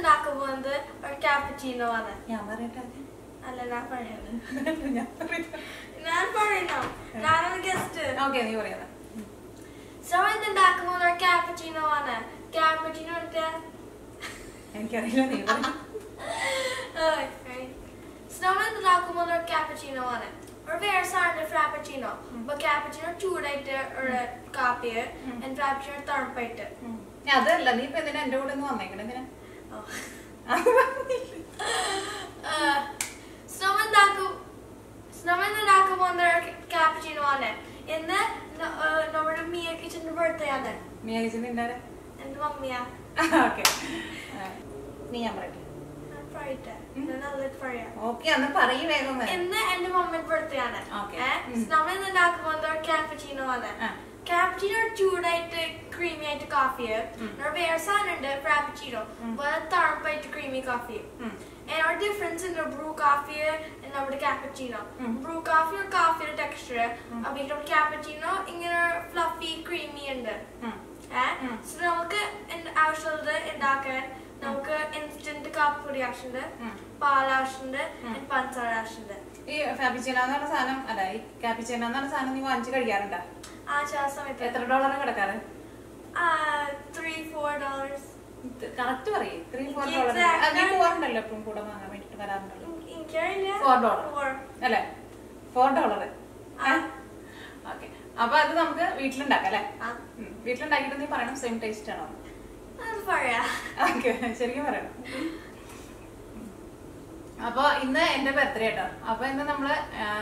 ഇന്നുണ്ടാക്കുന്നത് ഒരു ക്യാപ്പച്ചീനോ ആണ്. ഞാൻ പറയട്ടെ? അല്ല, ഞാൻ പറയണം. ഞാനൊരു ഗസ്റ്റ്. ഓക്കെ, നീ പറയാ. ഇന്നുണ്ടാക്കുന്നത് ഒരു ക്യാപ്പച്ചീനോ ആണ്. ക്യാപ്പച്ചീനോ എനിക്കറിയില്ല, നീ പറ. ഇന്നുണ്ടാക്കുന്നത് ഒരു ക്യാപ്പച്ചീനോ ആണ്. ഒരു വേറെ സാധനം ഫ്രാപ്പച്ചീനോ. അപ്പൊ ക്യാപ്പച്ചീനോ ചൂടായിട്ട് ഒരു കാപ്പി, ഫ്രാപ്പച്ചീനോ തണുപ്പായിട്ട്. അതല്ല, നീ ഇപ്പൊ എന്തിനാ എന്റെ കൂടെ ഒന്ന് വന്നേക്കണേ? എന്തിനാ? ക്യാപ്പച്ചീനോ ആണ്. ഇന്ന് നമ്മുടെ മിയ കിച്ചന്റെ ബർത്ത്ഡേ ആണ്. മിയ കിച്ചൻ ഉണ്ടാരെ? എന്റെ മമ്മിയാ. ഓക്കെ, നീ ഞാൻ പറയട്ടെ? ഓക്കെ, അന്ന് പറയും വേഗം. ഇന്ന് എന്റെ മമ്മിയുടെ ബർത്ത്ഡേ ആണ്. നമ്മൾ ഇന്ന് ഉണ്ടാക്കുന്നത് ക്യാപ്പച്ചീനോ ആണ്. ക്യാപ്പച്ചീനോ ചൂടായിട്ട് ക്രീമി ആയിട്ട് കാഫി, വേറെ സാധനം ഉണ്ട് ഫ്രാപ്പച്ചീനോ, തണുപ്പായിട്ട് ക്രീമി കാഫി. ഒരു ഡിഫറൻസ് ഉണ്ട് ബ്രൂ കാഫി നമ്മുടെ ക്യാപ്പച്ചീനോ. ബ്രൂ കാഫി ഒരു കാഫിയുടെ ടെക്സ്ചർ, അപ്പൊ ക്യാപ്പച്ചീനോ ഇങ്ങനെ ഫ്ലഫി ക്രീമി ഉണ്ട്. നമുക്ക് ആവശ്യമുള്ളത് ഉണ്ടാക്കാൻ നമുക്ക് ഇൻസ്റ്റന്റ് കാപ്പിപ്പൊടി ആവശ്യമുണ്ട്, പാലാവശ്യമുണ്ട്, പഞ്ചസാര ആവശ്യമുണ്ട്. ഈ ഫാപ്പിച്ചീനോ എന്ന് പറഞ്ഞ സാധനം, അല്ല ഈ ക്യാപ്പിച്ചീനോ എന്ന് പറഞ്ഞ സാധനം നീ വാങ്ങിച്ച് കഴിക്കാറുണ്ടോ? ആ, ചില സമയത്ത്. എത്ര ഡോളറാണ് കിടക്കാറ്? $3-4. കറക്റ്റ് പറയേ, $3-4. നീ പോവാറുണ്ടല്ലോ എപ്പോഴും കൂടെ വാങ്ങാൻ വേണ്ടിട്ട് വരാറുണ്ടല്ലോ. $4 അല്ലേ? $4. ഓക്കെ, അപ്പൊ അത് നമുക്ക് വീട്ടിലുണ്ടാക്കാം അല്ലെ? വീട്ടിലുണ്ടാക്കിട്ട് നീ പറയണം സെയിം ടേസ്റ്റ് ആണോ? ഓക്കെ, ശരിക്കും പറയണം. അപ്പൊ ഇന്ന് എന്റെ ബർത്ത്ഡേ കേട്ടോ. അപ്പൊ ഇന്ന് നമ്മള്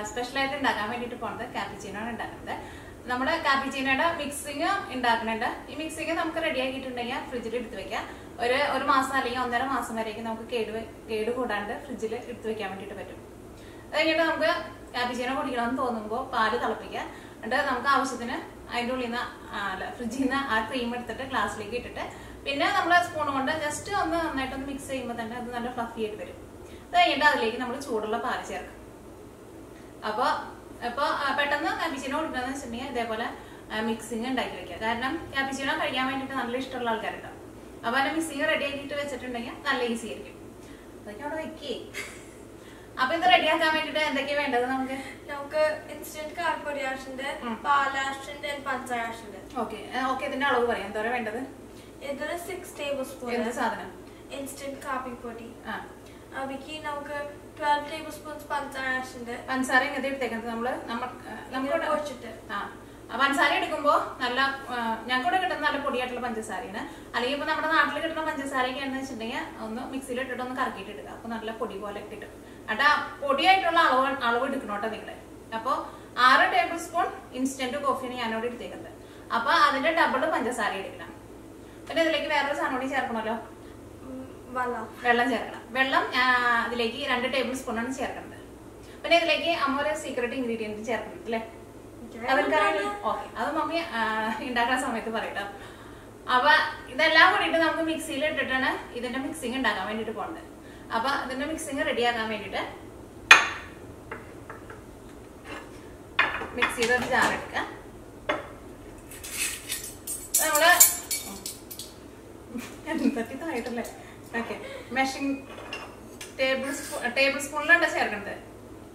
സ്പെഷ്യൽ ആയിട്ട് ഉണ്ടാക്കാൻ വേണ്ടിട്ട് പോണത് ക്യാപ്പച്ചീനോ ആണ് ഉണ്ടാക്കുന്നത്. നമ്മുടെ ക്യാപ്പച്ചീനോയുടെ മിക്സിങ് ഉണ്ടാക്കുന്നുണ്ട്. ഈ മിക്സിങ് നമുക്ക് റെഡി ആക്കിയിട്ടുണ്ടെങ്കിൽ ഫ്രിഡ്ജിൽ എടുത്ത് വെക്കാം. ഒരു മാസം അല്ലെങ്കിൽ 1.5 മാസം വരേക്കും നമുക്ക് കേട് കൂടാണ്ട് ഫ്രിഡ്ജിൽ എടുത്ത് വെക്കാൻ വേണ്ടിട്ട് പറ്റും. അത് കഴിഞ്ഞിട്ട് നമുക്ക് ക്യാപ്പച്ചീനോ കുടിക്കണമെന്ന് തോന്നുമ്പോൾ പാല് തിളപ്പിക്കാം. എന്നിട്ട് നമുക്ക് ആവശ്യത്തിന് അതിൻ്റെ ഉള്ളിൽ നിന്ന് ഫ്രിഡ്ജിൽ നിന്ന് ആ ക്രീം എടുത്തിട്ട് ഗ്ലാസ്സിലേക്ക് ഇട്ടിട്ട് പിന്നെ നമ്മൾ സ്പൂൺ കൊണ്ട് ജസ്റ്റ് ഒന്ന് നന്നായിട്ടൊന്ന് മിക്സ് ചെയ്യുമ്പോൾ തന്നെ അത് നല്ല ഫ്ലഫി ആയിട്ട് വരും. അത് കഴിഞ്ഞിട്ട് അതിലേക്ക് നമ്മൾ ചൂടുള്ള പാല് ചേർക്കും. അപ്പോൾ പെട്ടെന്ന് ക്യാപ്പച്ചീനോ കുടിക്കണമെന്ന് വെച്ചിട്ടുണ്ടെങ്കിൽ ഇതേപോലെ മിക്സിങ് ഉണ്ടാക്കി വെക്കുക. കാരണം ക്യാപ്പച്ചീനോ കഴിക്കാൻ വേണ്ടിയിട്ട് നല്ല ഇഷ്ടമുള്ള ആൾക്കാരുണ്ടാവും. അപ്പൊ അതിന്റെ മിക്സിങ് റെഡി ആക്കിയിട്ട് വെച്ചിട്ടുണ്ടെങ്കിൽ നല്ല ഈസി ആയിരിക്കും. അതൊക്കെ അവിടെ വെക്കേ. അപ്പൊ ഇത് റെഡിയാക്കാൻ വേണ്ടിട്ട് എന്തൊക്കെയാ വേണ്ടത്? നമുക്ക് ഇൻസ്റ്റന്റ് കാപ്പിപ്പൊടി ആവശ്യമുണ്ട്, പാലാവശ്യമുണ്ട്, പഞ്ചസാര ആവശ്യമുണ്ട്. ഓക്കെ, ഇതിന്റെ അളവ് പറയാം. എന്തോരം വേണ്ടത്? ഇതൊരു 6 tablespoons. എന്ത് സാധനം? ഇൻസ്റ്റന്റ് കാപ്പിപ്പൊടി. അവയ്ക്ക് നമുക്ക് 12 tablespoons പഞ്ചസാര ആവശ്യമുണ്ട്. പഞ്ചസാര എങ്ങനെ എടുത്തേക്കുന്നത്? നമ്മൾ പൊടിച്ചിട്ട്. പഞ്ചസാര എടുക്കുമ്പോ നല്ല ഞങ്ങൾക്കൂടെ കിട്ടുന്ന നല്ല പൊടിയായിട്ടുള്ള പഞ്ചസാരയാണ്. അല്ലെങ്കിൽ ഇപ്പൊ നമ്മുടെ നാട്ടിൽ കിട്ടുന്ന പഞ്ചസാരയൊക്കെയാണെന്ന് വെച്ചിട്ടുണ്ടെങ്കിൽ ഒന്ന് മിക്സിയിൽ ഇട്ടിട്ട് ഒന്ന് കറക്കിയിട്ട് എടുക്കുക. അപ്പൊ നല്ല പൊടി പോലെ കിട്ടും. എന്നിട്ട് പൊടിയായിട്ടുള്ള അളവ് എടുക്കണോട്ടോ നിങ്ങള്. അപ്പൊ 6 tablespoon ഇൻസ്റ്റന്റ് കോഫിയാണ് ഞാനോട് എടുത്തേക്കുന്നത്. അപ്പൊ അതിന്റെ ഡബിൾ പഞ്ചസാര എടുക്കണം. പിന്നെ ഇതിലേക്ക് വേറൊരു സാധനം കൂടി ചേർക്കണമല്ലോ, വെള്ളം ചേർക്കണം. വെള്ളം അതിലേക്ക് 2 tablespoon ആണ് ചേർക്കുന്നത്. പിന്നെ ഇതിലേക്ക് അമ്മ ഒരു സീക്രട്ട് ഇൻഗ്രീഡിയന്റ് ചേർക്കുന്നുണ്ട് അല്ലേ? അതെനിക്കറിയില്ല. ഓക്കെ, അത് മമ്മി ഉണ്ടാക്കുന്ന സമയത്ത് പറയട്ടോ. അപ്പൊ ഇതെല്ലാം കൂടിയിട്ട് നമുക്ക് മിക്സിയിൽ ഇട്ടിട്ടാണ് ഇതിന്റെ മിക്സിങ് ഉണ്ടാക്കാൻ വേണ്ടിട്ട് പോകേണ്ടത്. അപ്പൊ ഇതിന്റെ മിക്സിങ് റെഡിയാക്കാൻ വേണ്ടിട്ട് മിക്സിയുടെ ഒരു ജാർ എടുക്കുക. നമ്മള് തായിട്ടല്ലേ? ഓക്കെ, മെഷറിംഗ് ടേബിൾ സ്പൂണിലാണ് ചേർക്കേണ്ടത്.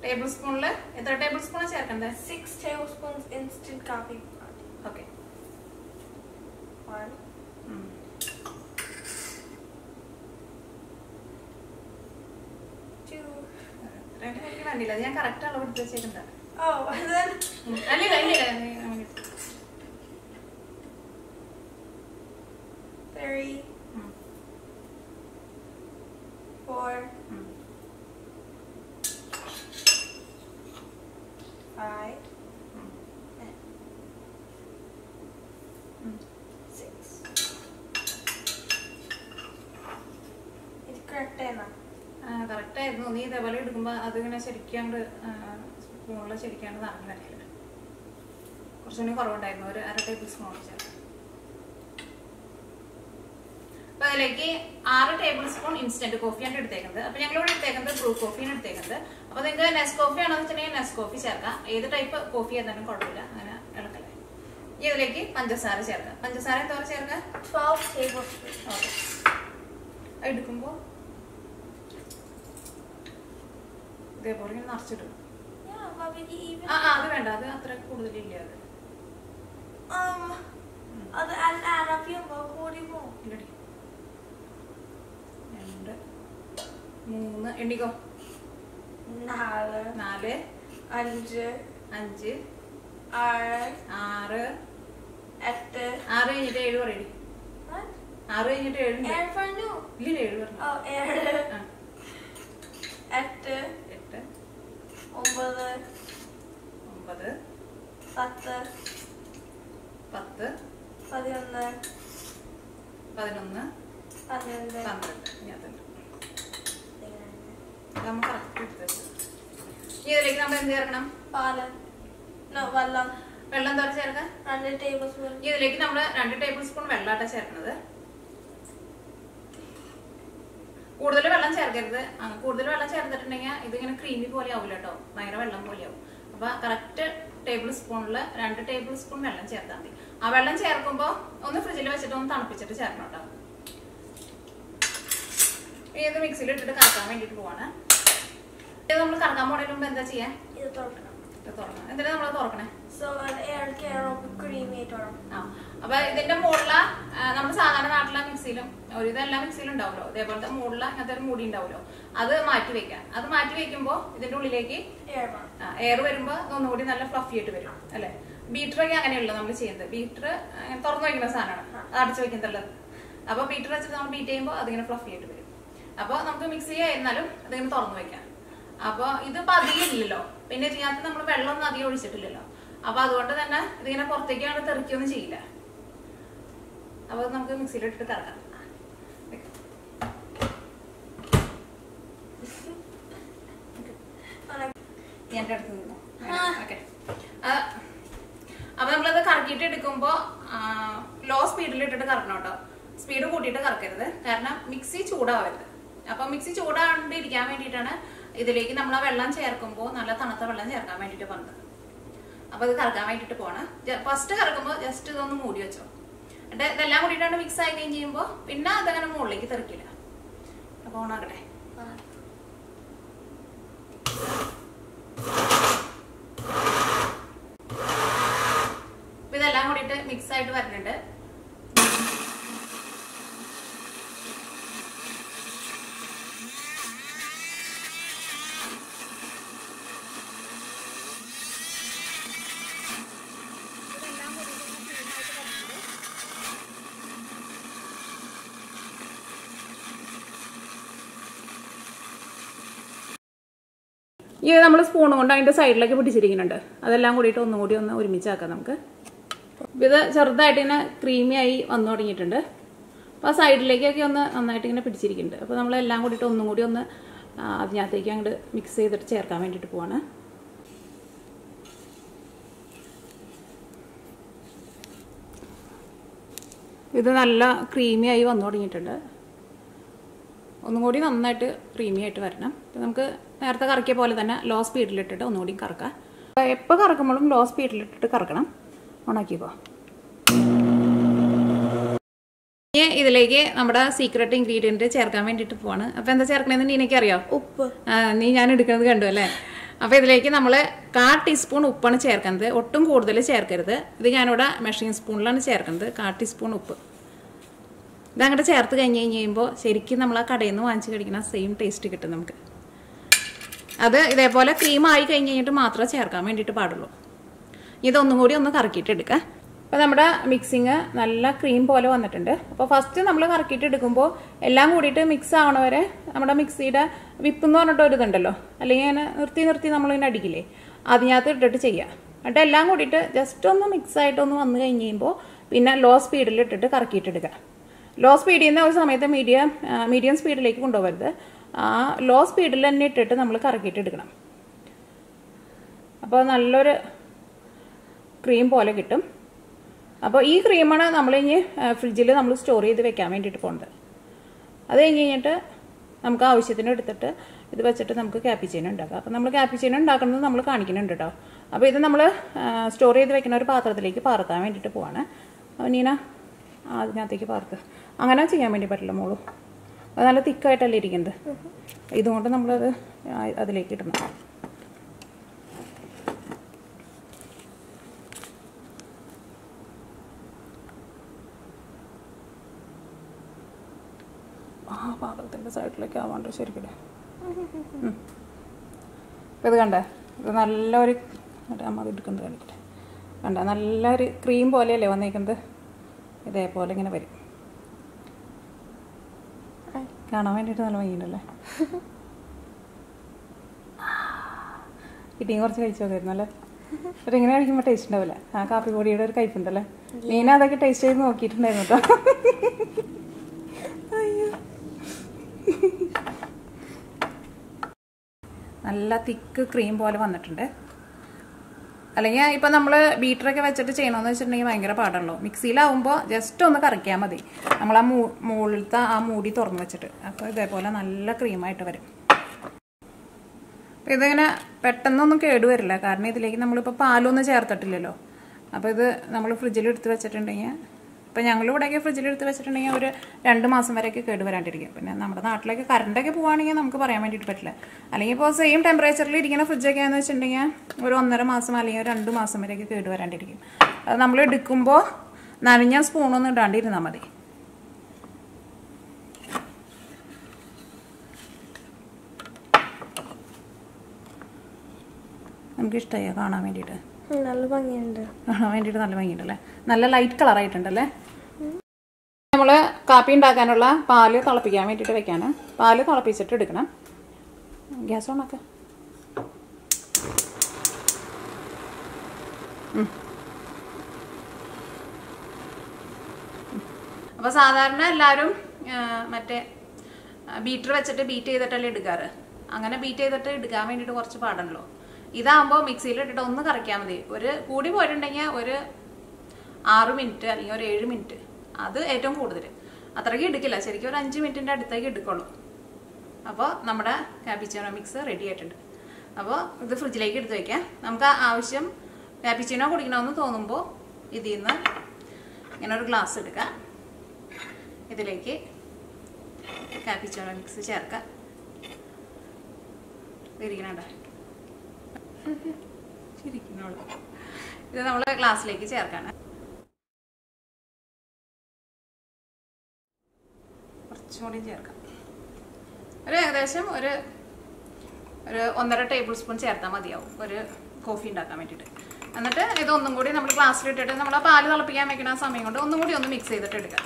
ടേബിൾ സ്പൂണിൽ എത്ര ടേബിൾ സ്പൂണാണ് ചേർക്കേണ്ടത്? 6 tablespoons instant coffee. ഓക്കെ, 1 2 വേണ്ടില്ല, ഞാൻ കറക്റ്റ് അളവ് എടുത്ത് വെച്ചേക്കുന്നത്. അല്ല 3 4 5 6. ഇത് കറക്റ്റ് ആണോ? കറക്റ്റ് ആയിരുന്നു. നീ ഇതേപോലെ എടുക്കുമ്പോ അതിങ്ങനെ ശരിക്കാണ്ട് സ്പൂണിൽ ശരിക്കാണ്ട് നിറഞ്ഞു വരയില്ല. കുറച്ചുകൂടി കുറവുണ്ടായിരുന്നു. ഒരു 1/2 ടേബിൾ സ്പൂൺ ചേർത്ത്. അപ്പൊ അതിലേക്ക് 6 tablespoon ഇൻസ്റ്റന്റ് കോഫിയാണ് എടുത്തേക്കുന്നത്. അപ്പൊ ഞങ്ങളിവിടെ എടുത്തേക്കുന്നത് ബ്രൂ കോഫിയാണ് എടുത്തേക്കുന്നത്. അപ്പൊ നിങ്ങൾക്ക് നെസ് കോഫി ആണെന്ന് വെച്ചിട്ടുണ്ടെങ്കിൽ നെസ് കോഫി ചേർക്കാം. ഏത് ടൈപ്പ് കോഫി ആയിരുന്നാലും കുഴപ്പമില്ല, അങ്ങനെ ഇളക്കല്ലേ. ഇതിലേക്ക് പഞ്ചസാര ചേർക്കാം. പഞ്ചസാര എന്തോരം ചേർക്കാം? 12 tablespoons. ഓക്കെ, എടുക്കുമ്പോൾ ഇതേപോലെ ഇങ്ങനെ നിറച്ചിടും. അത് വേണ്ട, അത് അത്ര കൂടുതലില്ല. അത് 2 3 എണ്ണിക്കോ. 4 5 5 6 6 8 6 കഴിഞ്ഞിട്ട് 7 പറയടി. 6 കഴിഞ്ഞിട്ട് 7 ഇല്ല 7 പറഞ്ഞു. 7 8 8 9 10 10 11 11 12 ഇതിലേക്ക് നമ്മൾ എന്ത് ചേർക്കണം? വെള്ളം. വെള്ളം എന്താ ചേർക്കാം? 2 ടേബിൾ സ്പൂൺ. ഇതിലേക്ക് നമ്മൾ 2 ടേബിൾ സ്പൂൺ വെള്ളമായിട്ടാണ് ചേർക്കുന്നത്. കൂടുതൽ വെള്ളം ചേർക്കരുത്. കൂടുതൽ വെള്ളം ചേർത്തിട്ടുണ്ടെങ്കിൽ ഇതിങ്ങനെ ക്രീമി പോലെ ആവില്ല കേട്ടോ, ഭയങ്കര വെള്ളം പോലെ ആവും. അപ്പൊ കറക്റ്റ് ടേബിൾ സ്പൂണിൽ 2 ടേബിൾ സ്പൂൺ വെള്ളം ചേർത്താൽ മതി. ആ വെള്ളം ചേർക്കുമ്പോൾ ഒന്ന് ഫ്രിഡ്ജിൽ വെച്ചിട്ട് ഒന്ന് തണുപ്പിച്ചിട്ട് ചേർക്കണം കേട്ടോ. ഇത് മിക്സിയിൽ ഇട്ടിട്ട് കറക്കാൻ വേണ്ടിട്ട് പോവാണ്. ഇത് നമ്മൾ കറക്കാൻ പോണതിന് മുമ്പ് എന്താ ചെയ്യാ? ഇത് തുറക്കണം. എന്തിനാ നമ്മൾ തുറക്കണേ? അപ്പൊ ഇതിന്റെ മുകളില നമ്മുടെ സാധാരണ നാട്ടിലെ മിക്സിയിലും ഒരുവിധം എല്ലാ മിക്സിയിലും ഉണ്ടാവുമല്ലോ, അതേപോലത്തെ മുകളില അങ്ങനത്തെ ഒരു മൂടി ഉണ്ടാവുമല്ലോ, അത് മാറ്റി വെക്കാം. അത് മാറ്റി വെക്കുമ്പോ ഇതിന്റെ ഉള്ളിലേക്ക് എയർ വരുമ്പോ ഒന്നുകൂടി നല്ല ഫ്ലഫി ആയിട്ട് വരും അല്ലെ. ബീറ്ററൊക്കെ അങ്ങനെയുള്ളൂ നമ്മൾ ചെയ്യുന്നത്. ബീറ്റർ തുറന്നു വയ്ക്കുന്ന സാധനമാണ്, അത് അടച്ചു വെക്കുന്നുള്ളത്. അപ്പൊ ബീറ്റർ വെച്ചിട്ട് നമ്മൾ ബീറ്റ് ചെയ്യുമ്പോൾ അതിങ്ങനെ ഫ്ലഫി ആയിട്ട് വരും. അപ്പൊ നമുക്ക് മിക്സ് ചെയ്യായിരുന്നാലും അതിങ്ങനെ തുറന്നു വെക്കാം. അപ്പൊ ഇതിപ്പോ അധികം ഇല്ലല്ലോ, പിന്നെ ഇതിനകത്ത് നമ്മൾ വെള്ളമൊന്നും അധികം ഒഴിച്ചിട്ടില്ലല്ലോ. അപ്പൊ അതുകൊണ്ട് തന്നെ ഇതിങ്ങനെ പുറത്തേക്കാണ് തെറിക്കൊന്നും ചെയ്യില്ല. അപ്പൊ നമുക്ക് മിക്സിയിലിട്ടിട്ട് കറക്കാം. എന്റെ അടുത്ത് നിന്നോ. ഓക്കെ. അപ്പൊ നമ്മളത് കറക്കിയിട്ട് എടുക്കുമ്പോ ലോ സ്പീഡിൽ ഇട്ടിട്ട് കറക്കണം കേട്ടോ. സ്പീഡ് കൂട്ടിയിട്ട് കറക്കരുത്, കാരണം മിക്സി ചൂടാവരുത്. അപ്പൊ മിക്സി ചൂടാണ്ടിരിക്കാൻ വേണ്ടിയിട്ടാണ് ഇതിലേക്ക് നമ്മൾ ആ വെള്ളം ചേർക്കുമ്പോൾ നല്ല തണുത്ത വെള്ളം ചേർക്കാൻ വേണ്ടിയിട്ട് പറഞ്ഞത്. അപ്പൊ ഇത് കറക്കാൻ വേണ്ടിയിട്ട് പോണ്. ഫസ്റ്റ് കറക്കുമ്പോൾ ജസ്റ്റ് ഇതൊന്ന് മൂടി വെച്ചോ. എന്നിട്ട് ഇതെല്ലാം കൂടിയിട്ടാണ് മിക്സ് ആയി കഴിയുമ്പോൾ പിന്നെ അതങ്ങനെ മുകളിലേക്ക് തെറിക്കില്ല. അപ്പൊ ഓണാക്കട്ടെ. ഇതെല്ലാം കൂടിയിട്ട് മിക്സ് ആയിട്ട് വരുന്നുണ്ട്. ഈ നമ്മൾ സ്പൂൺ കൊണ്ട് അതിന്റെ സൈഡിലേക്ക് പിടിച്ചിരിക്കുന്നുണ്ട്. അതെല്ലാം കൂടിയിട്ട് ഒന്നുകൂടി ഒന്ന് ഒരുമിച്ചാക്കാം നമുക്ക്. ഇത് ചെറുതായിട്ട് ഇങ്ങനെ ക്രീമി ആയി വന്നു തുടങ്ങിയിട്ടുണ്ട്. അപ്പോൾ ആ സൈഡിലേക്കൊക്കെ ഒന്ന് നന്നായിട്ട് ഇങ്ങനെ പിടിച്ചിരിക്കുന്നുണ്ട്. അപ്പോൾ നമ്മളെല്ലാം കൂടിയിട്ട് ഒന്നും കൂടി ഒന്ന് അതിനകത്തേക്ക് അങ്ങോട്ട് മിക്സ് ചെയ്തിട്ട് ചേർക്കാൻ വേണ്ടിയിട്ട് പോവാണ്. ഇത് നല്ല ക്രീമി ആയി വന്നു തുടങ്ങിയിട്ടുണ്ട്. ഒന്നും കൂടി നന്നായിട്ട് ക്രീമി ആയിട്ട് വരണം. അപ്പം നമുക്ക് നേരത്തെ കറക്കിയ പോലെ തന്നെ ലോ സ്പീഡിലിട്ടിട്ട് ഒന്നുകൂടി കറക്കാം. അപ്പോൾ എപ്പോൾ കറക്കുമ്പോഴും ലോ സ്പീഡിലിട്ടിട്ട് കറക്കണം. ഓണാക്കിക്കോ. ഇതിലേക്ക് നമ്മുടെ സീക്രട്ട് ഇൻഗ്രീഡിയൻറ്റ് ചേർക്കാൻ വേണ്ടിയിട്ട് പോവാണ്. അപ്പോൾ എന്താ ചേർക്കണമെന്ന് എനിക്കറിയാം. ഉപ്പ്. നീ ഞാൻ എടുക്കുന്നത് കണ്ടു അല്ലേ. അപ്പോൾ ഇതിലേക്ക് നമ്മൾ 1/4 ടീസ്പൂൺ ഉപ്പാണ് ചേർക്കുന്നത്. ഒട്ടും കൂടുതൽ ചേർക്കരുത്. ഇത് ഞാനിവിടെ മെഷറിംഗ് സ്പൂണിലാണ് ചേർക്കുന്നത്. 1/4 ടീസ്പൂൺ ഉപ്പ്. ഇതങ്ങോട്ട് ചേർത്ത് കഴിയുമ്പോൾ ശരിക്കും നമ്മൾ ആ കടയിൽ നിന്ന് വാങ്ങിച്ച് കഴിക്കുന്ന സെയിം ടേസ്റ്റ് കിട്ടും നമുക്ക്. അത് ഇതേപോലെ ക്രീമായി കഴിഞ്ഞിട്ട് മാത്രമേ ചേർക്കാൻ വേണ്ടിയിട്ട് പാടുള്ളൂ. ഇതൊന്നും കൂടി ഒന്ന് കറക്കിയിട്ട് എടുക്കാം. അപ്പോൾ നമ്മുടെ മിക്സിങ് നല്ല ക്രീം പോലെ വന്നിട്ടുണ്ട്. അപ്പോൾ ഫസ്റ്റ് നമ്മൾ കറക്കിയിട്ട് എടുക്കുമ്പോൾ എല്ലാം കൂടിയിട്ട് മിക്സ് ആവണവരെ നമ്മുടെ മിക്സിയുടെ വിപ്പ് എന്ന് പറഞ്ഞിട്ട് ഒരു ഇതുണ്ടല്ലോ, അല്ലെങ്കിൽ അങ്ങനെ നിർത്തി നമ്മളിങ്ങനെ അടിക്കില്ലേ, അതിനകത്ത് ഇട്ടിട്ട് ചെയ്യുക. എന്നിട്ട് എല്ലാം കൂടിയിട്ട് ജസ്റ്റ് ഒന്ന് മിക്സ് ആയിട്ടൊന്ന് വന്നു കഴിയുമ്പോൾ പിന്നെ ലോ സ്പീഡിൽ ഇട്ടിട്ട് കറക്കിയിട്ട് എടുക്കുക. ലോ സ്പീഡിൽ നിന്ന് ഒരു സമയത്ത് മീഡിയം സ്പീഡിലേക്ക് കൊണ്ടുപോകരുത്. ലോ സ്പീഡിൽ തന്നെ ഇട്ടിട്ട് നമ്മൾ കറക്കിയിട്ട് എടുക്കണം. അപ്പോൾ നല്ലൊരു ക്രീം പോലെ കിട്ടും. അപ്പോൾ ഈ ക്രീമാണ് നമ്മളിനി ഫ്രിഡ്ജിൽ നമ്മൾ സ്റ്റോർ ചെയ്ത് വെക്കാൻ വേണ്ടിയിട്ട് പോകുന്നത്. അത് കഴിഞ്ഞിട്ട് നമുക്ക് ആവശ്യത്തിന് എടുത്തിട്ട് ഇത് വെച്ചിട്ട് നമുക്ക് കാപ്പിച്ചീനോ ഉണ്ടാക്കാം. അപ്പോൾ നമ്മൾ കാപ്പിച്ചീനോ ഉണ്ടാക്കുന്നത് നമ്മൾ കാണിക്കുന്നുണ്ട് കേട്ടോ. അപ്പോൾ ഇത് നമ്മൾ സ്റ്റോർ ചെയ്ത് വെക്കുന്ന ഒരു പാത്രത്തിലേക്ക് പാർത്താൻ വേണ്ടിയിട്ട് പോവാണ്. നീന അതിനകത്തേക്ക് പാർക്ക്. അങ്ങനെ ചെയ്യാൻ വേണ്ടി പറ്റില്ല മോളൂ. അത് നല്ല തിക്കായിട്ടല്ലേ ഇരിക്കുന്നത്. ഇതുകൊണ്ട് നമ്മളത് അതിലേക്ക് ഇടണം. ആ പാത്രത്തിൻ്റെ സൈഡിലേക്ക് ആവാണ്ട് ശരിക്കും. ഇത് കണ്ടേ, ഇത് നല്ലൊരു അമ്മ അത് എടുക്കുന്നത് കാണിക്കട്ടെ. കണ്ട നല്ലൊരു ക്രീം പോലെയല്ലേ വന്നേക്കുന്നത്. ഇതേപോലെ ഇങ്ങനെ വരും. കാണാൻ വേണ്ടിയിട്ട് നല്ല ഭംഗിയുണ്ടല്ലേ. ഇടിയും കുറച്ച് കഴിച്ചു നോക്കായിരുന്നു അല്ലേ. പക്ഷെ ഇങ്ങനെ കഴിക്കുമ്പോൾ ടേസ്റ്റ് ഉണ്ടാവില്ല. ആ കാപ്പി പൊടിയുടെ ഒരു കയ്പുണ്ടല്ലേ. മീൻ അതൊക്കെ ടേസ്റ്റ് ചെയ്ത് നോക്കിയിട്ടുണ്ടായിരുന്നു കേട്ടോ. അയ്യോ, നല്ല തിക്ക് ക്രീം പോലെ വന്നിട്ടുണ്ട്. അല്ലെങ്കിൽ ഇപ്പം നമ്മൾ ബീറ്ററൊക്കെ വെച്ചിട്ട് ചെയ്യണമെന്ന് വെച്ചിട്ടുണ്ടെങ്കിൽ ഭയങ്കര പാടാണല്ലോ. മിക്സിയിലാവുമ്പോൾ ജസ്റ്റ് ഒന്ന് കറക്കിയാൽ മതി. നമ്മൾ ആ മുകളിലത്തെ ആ മൂടി തുറന്ന് വെച്ചിട്ട്. അപ്പോൾ ഇതേപോലെ നല്ല ക്രീമായിട്ട് വരും. അപ്പോൾ ഇതിങ്ങനെ പെട്ടെന്നൊന്നും കേടുവരില്ല. കാരണം ഇതിലേക്ക് നമ്മളിപ്പോൾ പാലൊന്നും ചേർത്തിട്ടില്ലല്ലോ. അപ്പോൾ ഇത് നമ്മൾ ഫ്രിഡ്ജിലെടുത്ത് വെച്ചിട്ടുണ്ടെങ്കിൽ, ഇപ്പം ഞങ്ങളിവിടെയൊക്കെ ഫ്രിഡ്ജിലെടുത്ത് വെച്ചിട്ടുണ്ടെങ്കിൽ ഒരു 2 മാസം വരെയൊക്കെ കേടുവരാണ്ടിരിക്കും. പിന്നെ നമ്മുടെ നാട്ടിലേക്ക് കറണ്ടൊക്കെ പോവുകയാണെങ്കിൽ നമുക്ക് പറയാൻ വേണ്ടിയിട്ട് പറ്റില്ല. അല്ലെങ്കിൽ ഇപ്പോൾ സെയിം ടെമ്പറേച്ചറിൽ ഇരിക്കുന്ന ഫ്രിഡ്ജൊക്കെ ആണെന്ന് വെച്ചിട്ടുണ്ടെങ്കിൽ ഒരു 1.5 മാസം അല്ലെങ്കിൽ 2 മാസം വരെയൊക്കെ കേടുവരാണ്ടിരിക്കും. അത് നമ്മൾ എടുക്കുമ്പോൾ നനഞ്ഞ സ്പൂണൊന്നും ഇടാണ്ടിരുന്നാൽ മതി. നമുക്കിഷ്ടമായി കാണാൻ വേണ്ടിയിട്ട്. നല്ല ഭംഗിയുണ്ട്. കാണാൻ വേണ്ടിയിട്ട് നല്ല ഭംഗിയുണ്ടല്ലേ. നല്ല ലൈറ്റ് കളറായിട്ടുണ്ടല്ലേ. നമ്മൾ കാപ്പി ഉണ്ടാക്കാനുള്ള പാല് തിളപ്പിക്കാൻ വേണ്ടിയിട്ട് വെക്കാണ്. പാല് തിളപ്പിച്ചിട്ട് എടുക്കണം. ഗ്യാസ് ഓണാക്കാം. അപ്പോൾ സാധാരണ എല്ലാവരും മറ്റേ ബീറ്റർ വെച്ചിട്ട് ബീറ്റ് ചെയ്തിട്ടല്ലേ എടുക്കാറ്. അങ്ങനെ ബീറ്റ് ചെയ്തിട്ട് എടുക്കാൻ വേണ്ടിയിട്ട് കുറച്ച് പാടണല്ലോ. ഇതാകുമ്പോൾ മിക്സിയിലിട്ടിട്ട് ഒന്ന് കറക്കിയാൽ മതി. ഒരു കൂടി പോയിട്ടുണ്ടെങ്കിൽ ഒരു 6 മിനിറ്റ് അല്ലെങ്കിൽ ഒരു 7 മിനിറ്റ്, അത് ഏറ്റവും കൂടുതൽ. അത്രയ്ക്ക് എടുക്കില്ല, ശരിക്കും ഒരു 5 മിനിറ്റിൻ്റെ അടുത്തേക്ക് എടുക്കുള്ളൂ. അപ്പോൾ നമ്മുടെ കാപ്പിച്ചിനോ മിക്സ് റെഡി ആയിട്ടുണ്ട്. അപ്പോൾ ഇത് ഫ്രിഡ്ജിലേക്ക് എടുത്ത് വയ്ക്കാം. നമുക്ക് ആവശ്യം കാപ്പിച്ചിനോ കുടിക്കണമെന്ന് തോന്നുമ്പോൾ ഇതിൽ നിന്ന് ഇങ്ങനെ ഒരു ഗ്ലാസ് എടുക്കാം. ഇതിലേക്ക് കാപ്പിച്ചിനോ മിക്സ് ചേർക്കാം. ഇരിക്കണണ്ട ശരിക്കുന്നുള്ളൂ. ഇത് നമ്മൾ ഗ്ലാസ്സിലേക്ക് ചേർക്കാണ്. കുറച്ചുകൂടി ചേർക്കാം. ഒരു ഏകദേശം ഒരു 1.5 ടേബിൾ സ്പൂൺ ചേർത്താൽ മതിയാവും ഒരു കോഫി ഉണ്ടാക്കാൻ വേണ്ടിയിട്ട്. എന്നിട്ട് ഇതൊന്നും കൂടി നമ്മൾ ഗ്ലാസ്സിലിട്ടിട്ട് നമ്മൾ ആ പാല് തിളപ്പിക്കാൻ വെക്കുന്ന ആ സമയം കൊണ്ട് ഒന്നും കൂടി ഒന്ന് മിക്സ് ചെയ്തിട്ട് എടുക്കാം.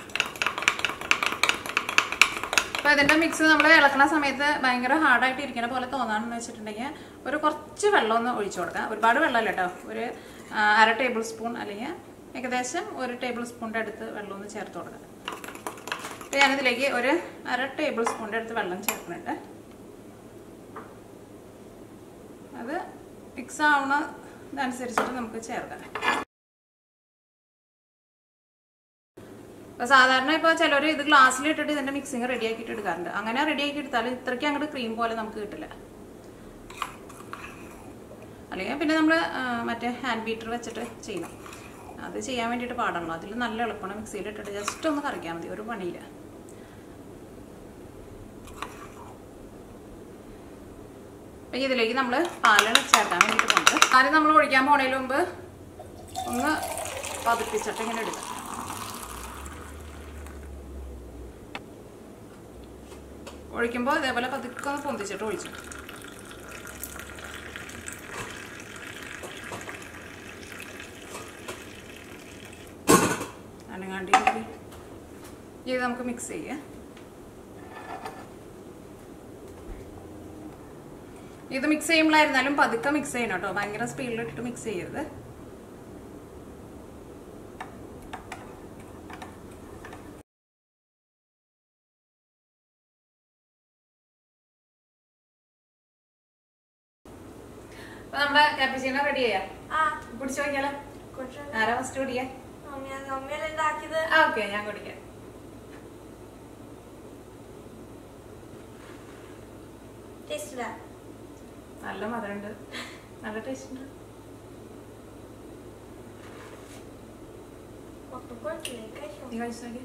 അപ്പോൾ ഇതിൻ്റെ മിക്സ് നമ്മൾ ഇളക്കുന്ന സമയത്ത് ഭയങ്കര ഹാർഡായിട്ട് ഇരിക്കുന്ന പോലെ തോന്നാണെന്ന് വെച്ചിട്ടുണ്ടെങ്കിൽ ഒരു കുറച്ച് വെള്ളം ഒന്ന് ഒഴിച്ചു കൊടുക്കാം. ഒരുപാട് വെള്ളമല്ല കേട്ടോ, ഒരു 1/2 ടേബിൾ സ്പൂൺ അല്ലെങ്കിൽ ഏകദേശം 1 ടേബിൾ സ്പൂണിൻ്റെ അടുത്ത് വെള്ളം ഒന്ന് ചേർത്ത് കൊടുക്കാം. അപ്പോൾ ഞാനിതിലേക്ക് ഒരു 1/2 ടേബിൾ സ്പൂണിൻ്റെ അടുത്ത് വെള്ളം ചേർക്കുന്നുണ്ട്. അത് മിക്സ് ആവുന്നതനുസരിച്ചിട്ട് നമുക്ക് ചേർക്കാം. അപ്പോൾ സാധാരണ ഇപ്പോൾ ചിലർ ഇത് ഗ്ലാസ്സിലിട്ടിട്ട് ഇതിൻ്റെ മിക്സിങ് റെഡിയാക്കിയിട്ട് എടുക്കാറുണ്ട്. അങ്ങനെ റെഡിയാക്കി എടുത്താൽ ഇത്രയ്ക്ക് അങ്ങോട്ട് ക്രീം പോലെ നമുക്ക് കിട്ടില്ല. അല്ലെങ്കിൽ പിന്നെ നമ്മൾ മറ്റേ ഹാൻഡ് ബീറ്റർ വെച്ചിട്ട് ചെയ്യണം. അത് ചെയ്യാൻ വേണ്ടിയിട്ട് പാടാണല്ലോ. അതിൽ നല്ല എളുപ്പമാണ്. മിക്സിയിലിട്ടിട്ട് ജസ്റ്റ് ഒന്ന് കറിക്കാൻ മതി, ഒരു പണിയില്ല. അപ്പം ഇതിലേക്ക് നമ്മൾ പാല് ചേർക്കാൻ വേണ്ടിയിട്ട് പോകുന്നത്. പാല് നമ്മൾ ഒഴിക്കാൻ പോണതിന് മുമ്പ് ഒന്ന് പതിപ്പിച്ചിട്ട് ഇങ്ങനെ എടുക്കാം. ഒഴിക്കുമ്പോൾ ഇതേപോലെ പതുക്കെ ഒന്ന് പൊന്തിച്ചിട്ട് ഒഴിച്ചു. അനങ്ങാണ്ടി ഇത് നമുക്ക് മിക്സ് ചെയ്യാം. ഇത് മിക്സ് ചെയ്യുമ്പോഴായിരുന്നാലും പതുക്കെ മിക്സ് ചെയ്യണം കേട്ടോ, ഭയങ്കര സ്പീഡിലിട്ടിട്ട് മിക്സ് ചെയ്യരുത്. അപ്പൊ നമ്മുടെ കാപ്പിച്ചിനോ റെഡി ചെയ്യാം. കുടിച്ചു നോക്കിയാലോ? ആരാ ഫസ്റ്റ് കുടിക്കാൻ? ഓക്കെ, ഞാൻ കുടിക്കാം. നല്ല മധുരമുണ്ട്, നല്ല ടേസ്റ്റ് ഉണ്ട്. നീ കഴിച്ചു നോക്കി.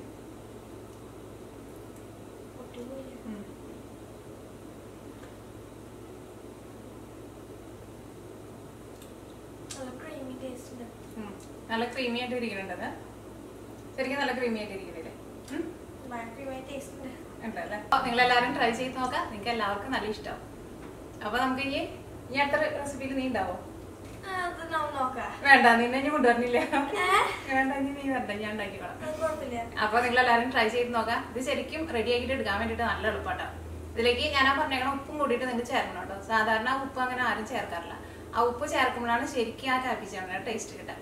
നല്ല ക്രീമി ആയിട്ട് ഇരിക്കുന്നുണ്ടത്. ശരിക്കും നല്ല ക്രീമി ആയിട്ട് ഇരിക്കുന്നില്ലേ? ഉണ്ടല്ലേ? നിങ്ങൾ എല്ലാവരും ട്രൈ ചെയ്ത് നോക്കാം. നിങ്ങൾക്ക് എല്ലാവർക്കും നല്ല ഇഷ്ടമാവും. അപ്പൊ നമുക്ക് ഇനി അടുത്ത റെസിപ്പിയിൽ നീ ഉണ്ടാവോ? വേണ്ട, നിന്നെ ഞാൻ കൊണ്ടുവരണില്ല. വേണ്ട, നീ വരണ്ട, ഞാൻ ഉണ്ടാക്കിക്കോളാം. അപ്പൊ നിങ്ങൾ എല്ലാവരും ട്രൈ ചെയ്ത് നോക്കാം. ഇത് ശരിക്കും റെഡി ആക്കിയിട്ട് എടുക്കാൻ വേണ്ടിട്ട് നല്ല എളുപ്പമാട്ടോ. ഇതിലേക്ക് ഞാൻ പറഞ്ഞേക്കണം ഉപ്പും കൂടിയിട്ട് നിങ്ങൾക്ക് ചേർക്കണം കേട്ടോ. സാധാരണ ഉപ്പ് അങ്ങനെ ആരും ചേർക്കാറില്ല. ആ ഉപ്പ് ചേർക്കുമ്പോഴാണ് ശരിക്കും ആ കാപ്പിച്ചിനോയുടെ ടേസ്റ്റ് കിട്ടുക.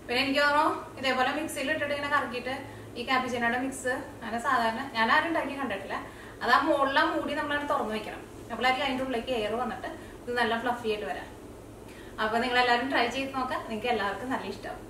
പിന്നെ എനിക്ക് തോന്നുന്നു ഇതേപോലെ മിക്സിയിൽ ഇട്ടിട്ട് ഇങ്ങനെ കറക്കിയിട്ട് ഈ കാപ്പിച്ചിനോയുടെ മിക്സ് അങ്ങനെ സാധാരണ ഞാൻ ആരും ഉണ്ടാക്കി കണ്ടിട്ടില്ല. അത് ആ മുകളിലെ മൂടി നമ്മളത് തുറന്നു വെക്കണം. അപ്പോഴായിരിക്കും അതിൻ്റെ ഉള്ളിലേക്ക് എയർ വന്നിട്ട് ഇത് നല്ല ഫ്ലഫി ആയിട്ട് വരാം. അപ്പൊ നിങ്ങൾ എല്ലാവരും ട്രൈ ചെയ്ത് നോക്കാം. നിങ്ങൾക്ക് എല്ലാവർക്കും നല്ല ഇഷ്ടമാവും.